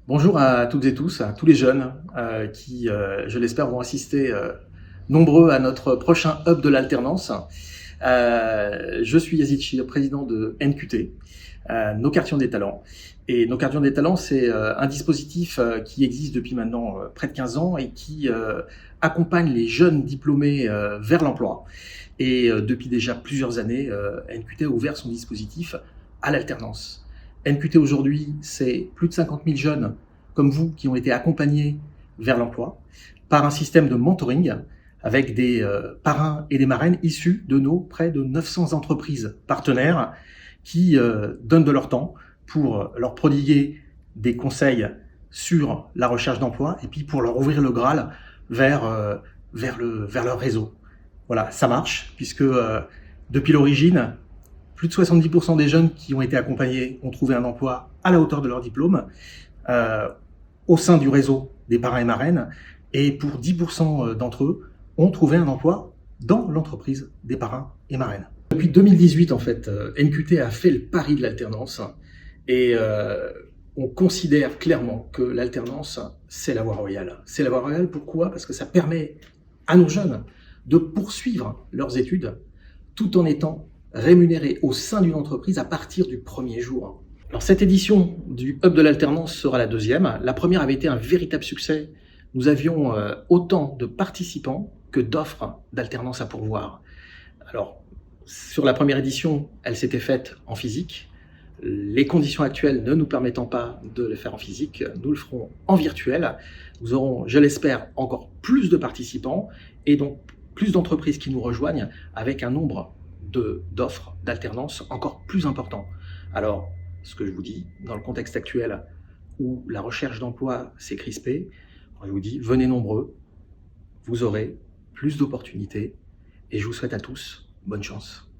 Bonjour à toutes et tous, à tous les jeunes qui, je l'espère, vont assister nombreux à notre prochain hub de l'alternance. Je suis Yazid Chir, président de NQT, Nos Quartiers des Talents. Et Nos Quartiers des Talents, c'est un dispositif qui existe depuis maintenant près de 15 ans et qui accompagne les jeunes diplômés vers l'emploi. Et depuis déjà plusieurs années, NQT a ouvert son dispositif à l'alternance. NQT aujourd'hui, c'est plus de 50 000 jeunes comme vous qui ont été accompagnés vers l'emploi par un système de mentoring avec des parrains et des marraines issus de nos près de 900 entreprises partenaires qui donnent de leur temps pour leur prodiguer des conseils sur la recherche d'emploi et puis pour leur ouvrir le Graal vers leur réseau. Voilà, ça marche puisque depuis l'origine, plus de 70% des jeunes qui ont été accompagnés ont trouvé un emploi à la hauteur de leur diplôme au sein du réseau des parrains et marraines, et pour 10% d'entre eux ont trouvé un emploi dans l'entreprise des parrains et marraines. Depuis 2018, en fait, NQT a fait le pari de l'alternance et on considère clairement que l'alternance, c'est la voie royale. C'est la voie royale, pourquoi? Parce que ça permet à nos jeunes de poursuivre leurs études tout en étant rémunérés au sein d'une entreprise à partir du premier jour. Alors cette édition du Hub de l'alternance sera la deuxième. La première avait été un véritable succès. Nous avions autant de participants que d'offres d'alternance à pourvoir. Alors sur la première édition, elle s'était faite en physique. Les conditions actuelles ne nous permettant pas de le faire en physique, nous le ferons en virtuel. Nous aurons, je l'espère, encore plus de participants et donc plus d'entreprises qui nous rejoignent avec un nombre d'offres d'alternance encore plus important. Alors, ce que je vous dis, dans le contexte actuel où la recherche d'emploi s'est crispée, je vous dis, venez nombreux, vous aurez plus d'opportunités et je vous souhaite à tous bonne chance.